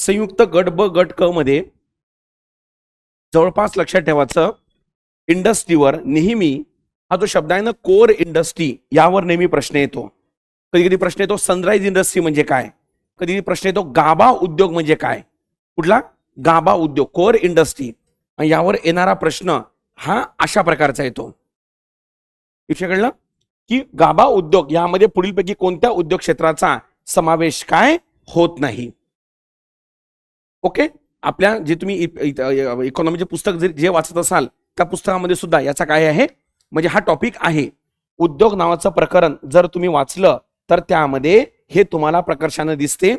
संयुक्त गट ब गट क मध्ये जवळपास लक्षात ठेवायचं, इंडस्ट्रीवर नेहमी हा जो शब्द आहे ना कोर इंडस्ट्री, यावर नेहमी प्रश्न येतो. कधी कधी प्रश्न येतो सनराइज इंडस्ट्री म्हणजे काय, कधी प्रश्न येतो गाभा उद्योग म्हणजे काय. कुठला गाभा उद्योग, कोर इंडस्ट्री. यावर येणारा प्रश्न हा अशा प्रकारचा येतो. विषय कळलं की गाभा उद्योग यामध्ये पुढीलपैकी कोणत्या उद्योग क्षेत्राचा समावेश काय होत नाही. ओके, आपल्या जे तुम्ही इकॉनॉमीचे पुस्तक जे वाचत असाल त्या पुस्तकामध्ये सुद्धा याचा काय आहे, म्हणजे हा टॉपिक आहे. उद्योग नावाचं प्रकरण जर तुम्ही वाचलं तर त्यामध्ये हे तुम्हाला प्रकर्षाने दिसते.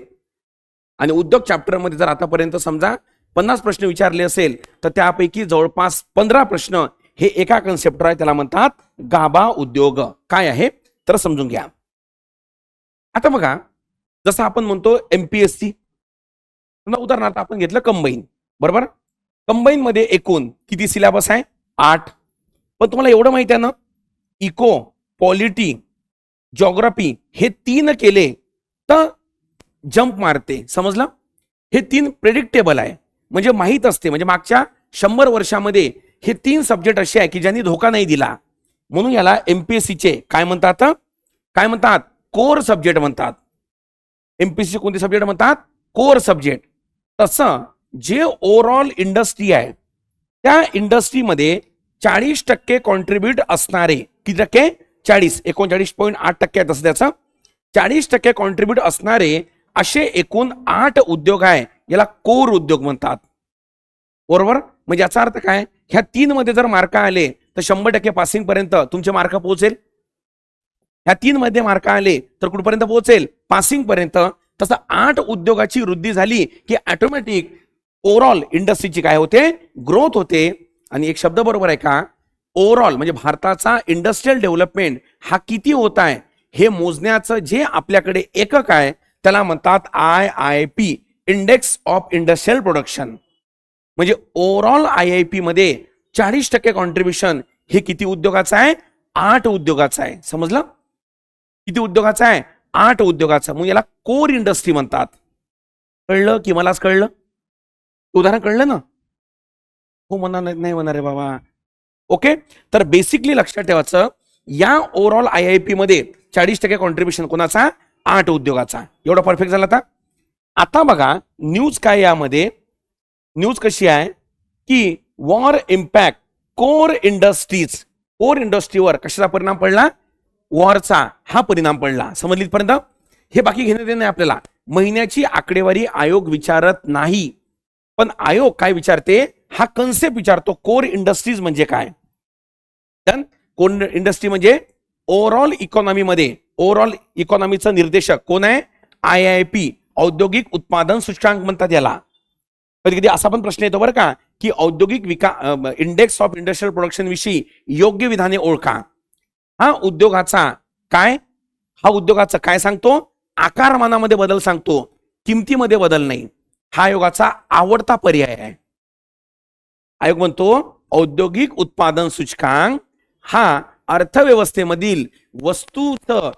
आणि उद्योग चॅप्टर मध्ये जर आतापर्यंत समजा 50 प्रश्न विचारले असेल तर त्यापैकी जवळपास 15 प्रश्न हे एका कन्सेप्टवर आहे, त्याला म्हणतात गाभा उद्योग. काय आहे तर समजून घ्या. आता बघा, जसं आपण म्हणतो एमपीएससी, उदाहरणार्थ आपण घेतलं कंबाईन, बरोबर. कंबाईन मध्ये एकूण किती सिलेबस आहे, 8. पण तुम्हाला एवढं माहिती आहे ना, इको, पॉलिटी, जॉग्राफी हे 3 केले तर जंप मारते. समजलं, हे 3 प्रेडिक्टेबल आहे, म्हणजे माहित असते. म्हणजे मागच्या 100 वर्षामध्ये हे 3 सब्जेक्ट असे आहे की ज्यांनी धोका नाही दिला, म्हणून याला एमपीएससीचे काय म्हणतात, काय म्हणतात, कोर सब्जेक्ट म्हणतात. एमपीएससी कोणते सब्जेक्ट म्हणतात, कोर सब्जेक्ट. तसं जे ओव्हरऑल इंडस्ट्री आहे त्या इंडस्ट्रीमध्ये 40% कॉन्ट्रीब्यूट असणारे, किती टक्के, 40, 39.8% आहे तसं त्याचं. 40% कॉन्ट्रीब्यूट असणारे असे एकूण 8 उद्योग आहे, याला कोर उद्योग म्हणतात. बरोबर. म्हणजे याचा अर्थ काय, ह्या 3 मध्ये जर मार्क आले तर 100% पासिंग पर्यंत तुमचे मार्क पोहोचेल. ह्या 3 मध्ये मार्क आले तर कुठपर्यंत पोहोचेल, पासिंग पर्यंत. तसं 8 उद्योगाची वृद्धी झाली की ऑटोमॅटिक ओव्हरऑल इंडस्ट्रीची काय होते, ग्रोथ होते. आणि एक शब्द बरोबर आहे का, ओव्हरऑल म्हणजे भारताचा इंडस्ट्रियल डेव्हलपमेंट हा किती होत आहे हे मोजण्याचं जे आपल्याकडे एकक आहे त्याला म्हणतात IIP, index of industrial production. म्हणजे ओव्हरऑल IIP मध्ये 40% कॉन्ट्रीब्युशन हे किती उद्योगाचं आहे, 8 उद्योगाचं आहे. समजलं, किती उद्योगाचं आहे, 8 उद्योगाचं. मग याला कोर इंडस्ट्री म्हणतात. कळलं की मलाच कळलं, उदाहरण कळलं ना. हो म्हणा, नाही म्हणणार रे बाबा. ओके, तर बेसिकली लक्षात ठेवायचं, या ओव्हरऑल IIP मध्ये 40% कॉन्ट्रीब्युशन कोणाचा, 8 उद्योगाचा. एवढा परफेक्ट झाला. आता बघा न्यूज काय, यामध्ये न्यूज कशी आहे की war impact core industries, core इंडस्ट्रीवर कशाचा परिणाम पडला, वॉरचा हा परिणाम पडला. समजली पर्यंत. हे बाकी घेणं देणं नाही आपल्याला. महिन्याची आकडेवारी आयोग विचारत नाही, पण आयोग काय विचारते, हा कन्सेप्ट विचारतो, कोर इंडस्ट्रीज म्हणजे काय. कोर इंडस्ट्री म्हणजे ओव्हरऑल इकॉनॉमीमध्ये, ओव्हरऑल इकॉनॉमीचं निर्देशक कोण आहे, IIP, औद्योगिक उत्पादन सूचकांक म्हणतात याला. कधी कधी असा पण प्रश्न येतो बरं का की औद्योगिक इंडेक्स ऑफ इंडस्ट्रियल प्रोडक्शन विषयी योग्य विधाने ओळखा. हा उद्योगाचा काय, हा उद्योगाचा काय सांगतो, आकारमानामध्ये बदल सांगतो, किमतीमध्ये बदल नाही. हा आयोगाचा आवडता पर्याय आहे. आयोग म्हणतो औद्योगिक उत्पादन सूचकांक हा अर्थव्यवस्थेमधील वस्तूचं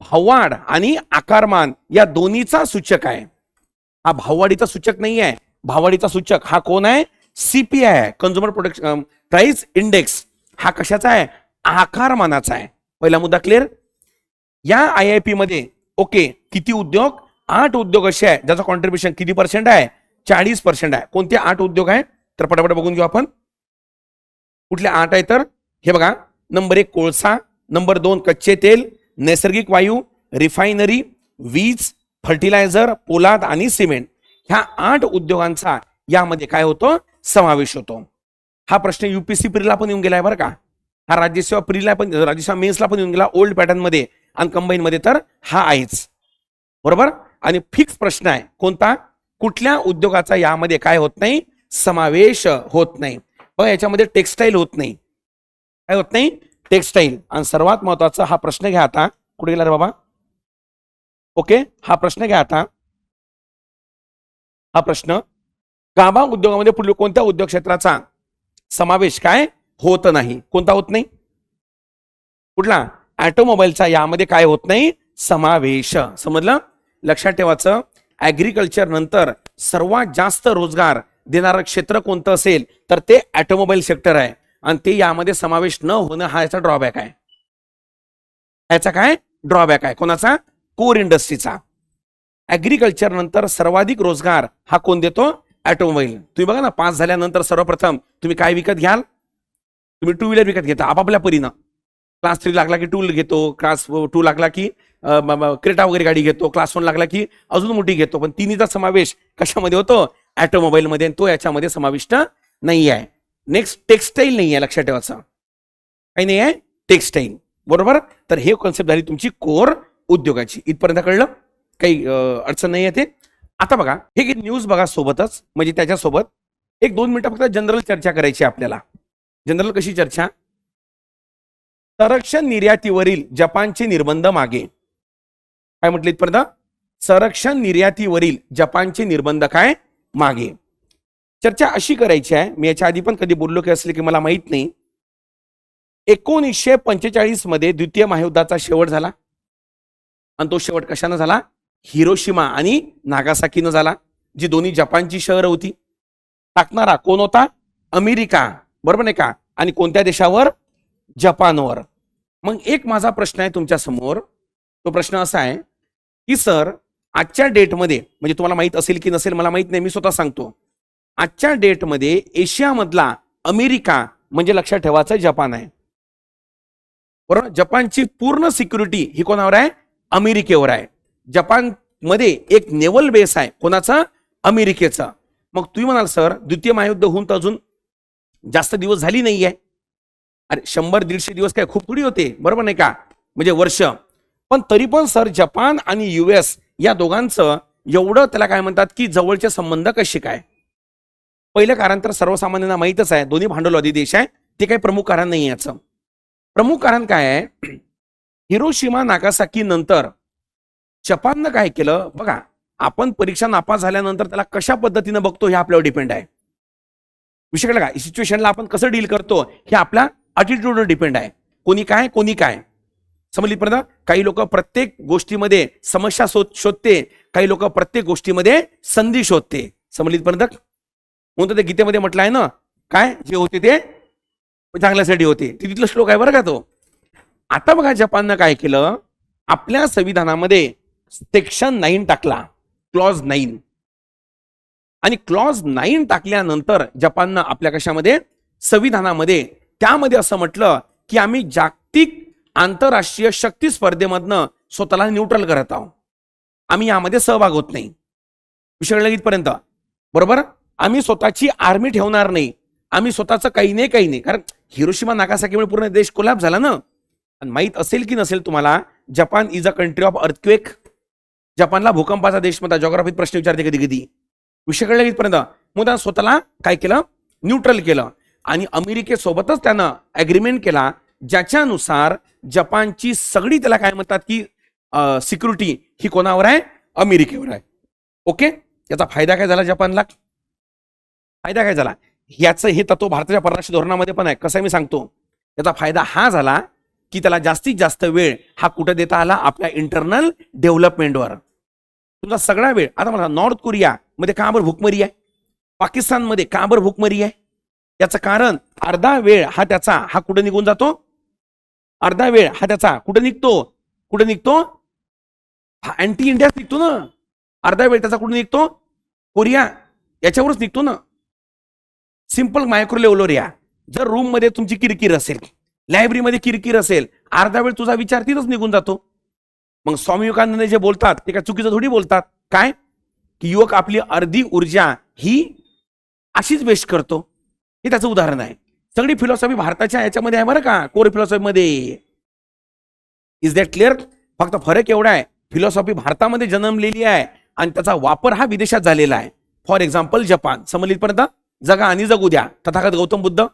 भाववाढ आणि आकारमान या दोन्हीचा सूचक आहे. हा भाववाढीचा सूचक नाही आहे. भाववाढीचा सूचक हा कोण आहे, CPI आहे, कंझ्युमर प्रोडक्शन प्राइस इंडेक्स. हा कशाचा आहे, आकारमानाचा आहे. पहिला मुद्दा क्लिअर. या IIP मध्ये ओके किती उद्योग, 8 उद्योग असे आहे ज्याचं कॉन्ट्रीब्युशन किती पर्सेंट आहे, 40% आहे. कोणते 8 उद्योग आहे तर पटापट बघून घेऊ आपण. कुठले 8 आहे तर हे बघा, नंबर 1 कोळसा, नंबर 2 कच्चे तेल, नैसर्गिक वायू, रिफायनरी, वीज, फर्टिलायझर, पोलाद आणि सिमेंट. ह्या 8 उद्योगांचा यामध्ये काय होतो, समावेश होतो. हा प्रश्न UPSC प्रीला पण येऊन गेलाय बरं का. हा राज्यसेवा प्रीला पण, राज्यसेवा मेन्सला पण येऊन गेला ओल्ड पॅटर्न मध्ये, आणि कंबाईन मध्ये तर हा आहेच. बरोबर. आणि फिक्स प्रश्न आहे कोणता, कुठल्या उद्योगाचा यामध्ये काय होत नाही, समावेश होत नाही. बघा याच्यामध्ये टेक्सटाईल होत नाही. काय होत नाही, टेक्सटाईल. आणि सर्वात महत्वाचा हा प्रश्न घ्या आता, कुठे गेला रे बाबा, ओके हा प्रश्न घ्या आता. हा प्रश्न, गाभा उद्योगामध्ये पुढील कोणत्या उद्योग क्षेत्राचा समावेश काय होत नाही, कोणता होत नाही, कुठला, ऑटोमोबाईलचा यामध्ये काय होत नाही, समावेश. समजलं, लक्षात ठेवायचं. ऍग्रिकल्चर नंतर सर्वात जास्त रोजगार देणारं क्षेत्र कोणतं असेल तर ते ऑटोमोबाईल सेक्टर आहे, आणि ते यामध्ये समावेश न होणं हा याचा ड्रॉबॅक आहे. याचा काय ड्रॉबॅक आहे कोणाचा? कोर इंडस्ट्रीचा. ऍग्रिकल्चर नंतर सर्वाधिक रोजगार हा कोण देतो? ऑटोमोबाईल. तुम्ही बघा ना, पास झाल्यानंतर सर्वप्रथम तुम्ही काय विकत घ्याल? तुम्ही टू व्हीलर विकत घेता आपापल्या परीनं. क्लास 3 लागला की टू व्हीलर घेतो, क्लास 2 लागला की क्रेटा वगैरे गाडी घेतो, क्लास 1 लागला की अजून मोठी घेतो. पण तिन्हीचा समावेश कशामध्ये होतो? ऑटोमोबाईल मध्ये. तो याच्यामध्ये समाविष्ट नाही आहे. नेक्स्ट टेक्सटाईल नाही आहे, लक्षात ठेवायचं. काही नाही आहे टेक्सटाईल, बरोबर. तर हे कॉन्सेप्ट झाली तुमची कोर उद्योगाची. इथपर्यंत कळलं? काही अडचण नाही आहे ते. आता बघा हे न्यूज बघा सोबतच, म्हणजे त्याच्यासोबत 1-2 मिनिटं फक्त जनरल चर्चा करायची आपल्याला. जनरल कशी चर्चा? संरक्षण निर्यातीवरील जपानचे निर्बंध मागे. काय म्हटले इथपर्यंत? संरक्षण निर्यातीवरील जपानचे निर्बंध काय मागे. चर्चा अशी करायची आहे, मी याच्या आधी पण कधी बोललो की असले की मला माहित नाही. 1945 मध्ये द्वितीय महायुद्धाचा शेवट झाला, आणि तो शेवट कशानं झाला? हिरोशिमा आणि नागासाकीनं झाला, जी दोन्ही जपानची शहरं होती. टाकणारा कोण होता? अमेरिका, बरोबर नाही का? आणि कोणत्या देशावर? जपानवर. मग एक माझा प्रश्न आहे तुमच्या समोर. तो प्रश्न असा आहे की सर, आजच्या डेटमध्ये, म्हणजे तुम्हाला माहित असेल की नसेल मला माहित नाही, मी स्वतः सांगतो. आजच्या डेटमध्ये एशियामधला अमेरिका म्हणजे लक्षात ठेवायचं जपान आहे, बरोबर. जपानची पूर्ण सिक्युरिटी ही कोणावर आहे? अमेरिकेवर आहे. जपान मध्ये एक नेव्हल बेस आहे, कोणाचा? अमेरिकेचा. मग तुम्ही म्हणाल सर द्वितीय महायुद्ध होऊन तर अजून जास्त दिवस झाली नाहीये. अरे 100-150 दिवस काय खूप थोडी होते, बरोबर नाही का? म्हणजे वर्ष. पण तरी पण सर जपान आणि US या दोघांचं एवढं त्याला काय म्हणतात की जवळचे संबंध कसे काय? पहिलं कारण तर सर्वसामान्यांना माहितच आहे, दोन्ही भांडवलवादी देश आहे. ते काही प्रमुख कारण नाही. याचं प्रमुख कारण काय आहे? हिरोशिमा नागासाकी नंतर जपाननं काय केलं बघा. आपण परीक्षा नापास झाल्यानंतर त्याला कशा पद्धतीने बघतो हे आपल्यावर डिपेंड आहे. विषय कळला का? सिच्युएशनला आपण कसं डील करतो हे आपल्या अटिट्यूडवर डिपेंड आहे. कोणी काय कोणी काय, समजली पर्यंत? काही लोक प्रत्येक गोष्टीमध्ये समस्या शोधते, काही लोक प्रत्येक गोष्टीमध्ये संधी शोधते. समजली पर्यंत? म्हणून ते गीतेमध्ये म्हटलं आहे ना, काय जे होते ते चांगल्यासाठी होते. तिथलं श्लोक आहे बरं का तो. आता बघा जपाननं काय केलं, आपल्या संविधानामध्ये सेक्शन 9 टाकला, क्लॉज 9. आणि क्लॉज 9 टाकल्यानंतर जपाननं आपल्या कशामध्ये? संविधानामध्ये त्यामध्ये असं म्हटलं की आम्ही जागतिक आंतरराष्ट्रीय शक्ती स्पर्धेमधनं स्वतःला न्यूट्रल करत आहोत, आम्ही यामध्ये सहभाग होत नाही. विषय इथपर्यंत, बरोबर. आम्ही स्वतःची आर्मी ठेवणार नाही, आम्ही स्वतःचं काही नाही. कारण हिरोशिमा नागासाकीमुळे पूर्ण देश कोलॅप्स झाला ना. आणि माहित असेल की नसेल तुम्हाला, Japan is a country of earthquake. जपानला भूकंपाचा देश म्हणतात. जॉग्राफीत प्रश्न विचारते कधी कधी. विषय कळला इथपर्यंत. मग स्वतःला काय केलं? न्यूट्रल केलं. आणि अमेरिकेसोबतच त्यानं अग्रीमेंट केला, ज्याच्यानुसार जपानची सगळी त्याला काय म्हणतात की सिक्युरिटी ही कोणावर आहे? अमेरिकेवर आहे. ओके. याचा फायदा काय झाला जपानला? फायदा काय झाला? याचं हे तत्व भारताच्या परराष्ट्र धोरणामध्ये पण आहे. कसं मी सांगतो. याचा फायदा हा झाला की त्याला जास्तीत जास्त वेळ हा कुठे देता आला? आपल्या इंटरनल डेव्हलपमेंटवर. तुमचा सगळा वेळ. आता मला नॉर्थ कोरिया मध्ये का बरं भूकमरी आहे? पाकिस्तानमध्ये का बरं भूकमरी आहे? याचं कारण अर्धा वेळ हा त्याचा हा कुठे निघून जातो? अर्धा वेळ हा त्याचा कुठे निघतो? हा अँटी इंडिया निघतो ना. अर्धा वेळ त्याचा कुठे निघतो? कोरिया याच्यावरच निघतो ना. सिंपल मायक्रो लेवलवर या. जर रूम मध्ये तुमची किरकिर असेल, लायब्ररीमध्ये किरकिर असेल, अर्धा वेळ तुझा विचार तिथंच निघून जातो. मग स्वामी विवेकानंद जे बोलतात ते काय चुकीचं थोडी बोलतात. काय की युवक आपली अर्धी ऊर्जा ही अशीच वेस्ट करतो. हे त्याचं उदाहरण आहे. सगळी फिलॉसॉफी भारताच्या याच्यामध्ये आहे बरं का, कोर फिलॉसॉफी मध्ये. Is that clear? फक्त फरक एवढा आहे, फिलॉसॉफी भारतामध्ये जन्मलेली आहे आणि त्याचा वापर हा विदेशात झालेला आहे. For example Japan. समजलीपर्यंत? जगा आणि जगू द्या, तथागत गौतम बुद्ध.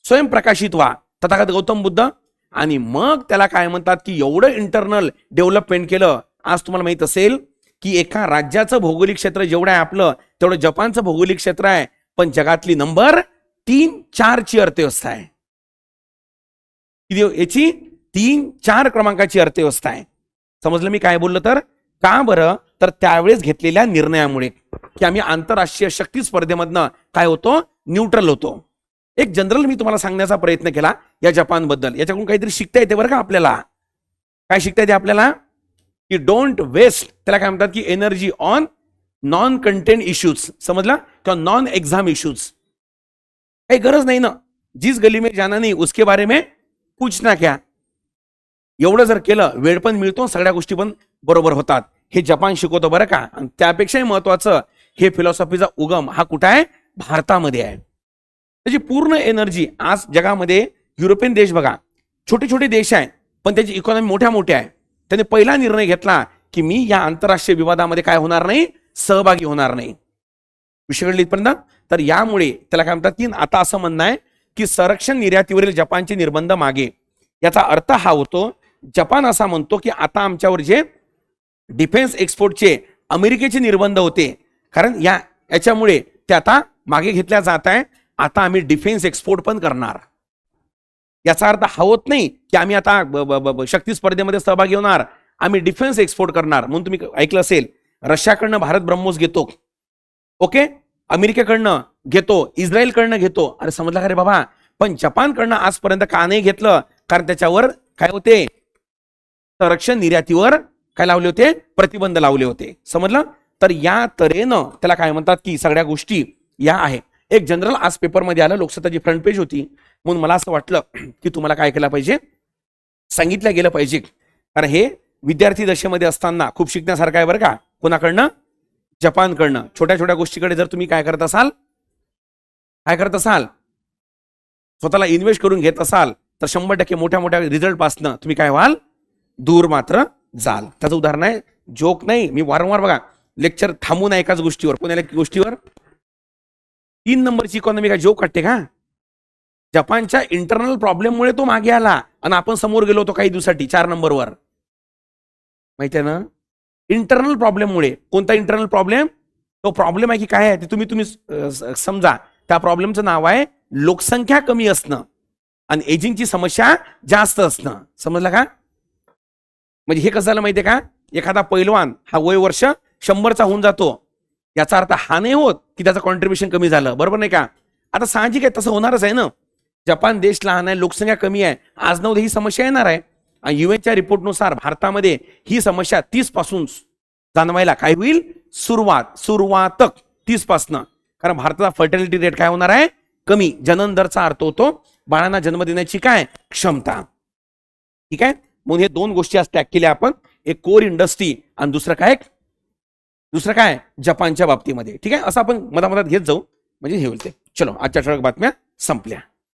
स्वयंप्रकाशित व्हा, तथागत गौतम बुद्ध. आणि मग त्याला काय म्हणतात की एवढं इंटरनल डेव्हलपमेंट केलं. आज तुम्हाला माहित असेल की एका राज्याचं भौगोलिक क्षेत्र जेवढं आहे आपलं, तेवढं जपानचं भौगोलिक क्षेत्र आहे. पण जगातली नंबर 3-4 ची अर्थव्यवस्था आहे. याची 3-4 क्रमांकाची अर्थव्यवस्था आहे. समजलं मी काय बोललो तर? का बरं? तर त्यावेळेस घेतलेल्या निर्णयामुळे की आम्ही आंतरराष्ट्रीय शक्ती स्पर्धेमधनं काय होतो, न्यूट्रल होतो. एक जनरल मी तुम्हाला सांगण्याचा प्रयत्न केला या जपानबद्दल. याच्याकडून काहीतरी शिकता येते बरं का आपल्याला. काय शिकता येते आपल्याला? की डोंट वेस्ट, त्याला काय म्हणतात की energy on non content issues, समजला? किंवा नॉन एग्जाम इश्यूज. काही गरज नाही ना. जिस गली में जाना नहीं उसके बारे में पूछना क्या. एवढं जर केलं वेळ पण मिळतो, सगळ्या गोष्टी पण बरोबर होतात. हे जपान शिकवतो बरं का. आणि त्यापेक्षाही महत्वाचं, हे फिलॉसॉफीचा उगम हा कुठं आहे? भारतामध्ये आहे. त्याची पूर्ण एनर्जी आज जगामध्ये युरोपियन देश बघा, छोटे छोटे देश आहे पण त्याची इकॉनॉमी मोठ्या मोठ्या आहे. त्याने पहिला निर्णय घेतला की मी या आंतरराष्ट्रीय विवादामध्ये काय होणार नाही, सहभागी होणार नाही. विषय कळले इथपर्यंत? तर यामुळे त्याला काय म्हणतात की आता असं म्हणणं आहे की संरक्षण निर्यातीवरील जपानचे निर्बंध मागे. याचा अर्थ हा होतो, जपान असा म्हणतो की आता आमच्यावर जे डिफेन्स एक्सपोर्टचे अमेरिकेचे निर्बंध होते, कारण याच्यामुळे ते आता मागे घेतल्या जात आहे. आता आम्ही डिफेन्स एक्सपोर्ट पण करणार. याचा अर्थ हा होत नाही की आम्ही आता शक्ती स्पर्धेमध्ये सहभागी होणार, आम्ही डिफेन्स एक्सपोर्ट करणार. म्हणून तुम्ही ऐकलं असेल, रशियाकडनं भारत ब्रह्मोस घेतो, ओके, अमेरिकेकडनं घेतो, इस्रायलकडनं घेतो. अरे समजला का रे बाबा? पण जपानकडनं आजपर्यंत का नाही घेतलं? कारण त्याच्यावर काय होते, संरक्षण निर्यातीवर काय लावले होते, प्रतिबंध लावले होते. समजलं? तर या तऱ्हेनं त्याला काय म्हणतात की सगळ्या गोष्टी या आहे. एक जनरल आज पेपरमध्ये आलं, लोकसत्ताची फ्रंट पेज होती, म्हणून मला असं वाटलं की तुम्हाला काय केलं पाहिजे, सांगितलं गेलं पाहिजे. कारण हे विद्यार्थी दशेमध्ये असताना खूप शिकण्यासारखं आहे बरं का. कोणाकडनं? जपानकडनं. छोट्या छोट्या गोष्टीकडे जर तुम्ही काय करत असाल, स्वतःला इन्व्हेस्ट करून घेत असाल, तर 100% मोठ्या मोठ्या रिझल्ट पासनं तुम्ही काय व्हाल, दूर मात्र जाल. त्याचं उदाहरण आहे, जोक नाही, मी वारंवार बघा लेक्चर थांबून एकाच गोष्टीवर, कोणाला गोष्टीवर 3 नंबरची इकॉनॉमी काय जोक काढते का? जपानच्या इंटरनल प्रॉब्लेममुळे तो मागे आला आणि आपण समोर गेलो होतो काही दिवसासाठी 4 नंबरवर. माहिती आहे ना? इंटरनल प्रॉब्लेममुळे. कोणता इंटरनल प्रॉब्लेम? तो प्रॉब्लेम आहे की काय आहे ते तुम्ही समजा. त्या प्रॉब्लेमचं नाव आहे लोकसंख्या कमी असणं आणि एजिंगची समस्या जास्त असणं. समजलं का? म्हणजे हे कसं झालं माहितीये का, एखादा पैलवान हा वय वर्ष 100चा होऊन जातो, याचा अर्थ हा नाही होत की त्याचं कॉन्ट्रीब्युशन कमी झालं. बरोबर नाही का? आता साहजिक आहे, तसं होणारच आहे ना. जपान देश लहान आहे, लोकसंख्या कमी आहे, आज ना उद्या ही समस्या येणार आहे. आणि युएनच्या रिपोर्टनुसार भारतामध्ये ही समस्या 30 पासून जाणवायला काय होईल, सुरुवातक 30 पासून. कारण भारताचा फर्टिलिटी रेट काय होणार आहे, कमी. जनन दरचा अर्थ होतो बाळांना जन्म देण्याची काय क्षमता. ठीक आहे. म्हणून हे 2 गोष्टी आज टॅग केल्या आपण, एक कोर इंडस्ट्री आणि दुसरं काय जपानच्या बाबतीमध्ये. ठीक आहे. असं आपण मधामधात घेत जाऊ म्हणजे हे होईल ते. चलो, आजच्या ठळक बातम्या संपल्या.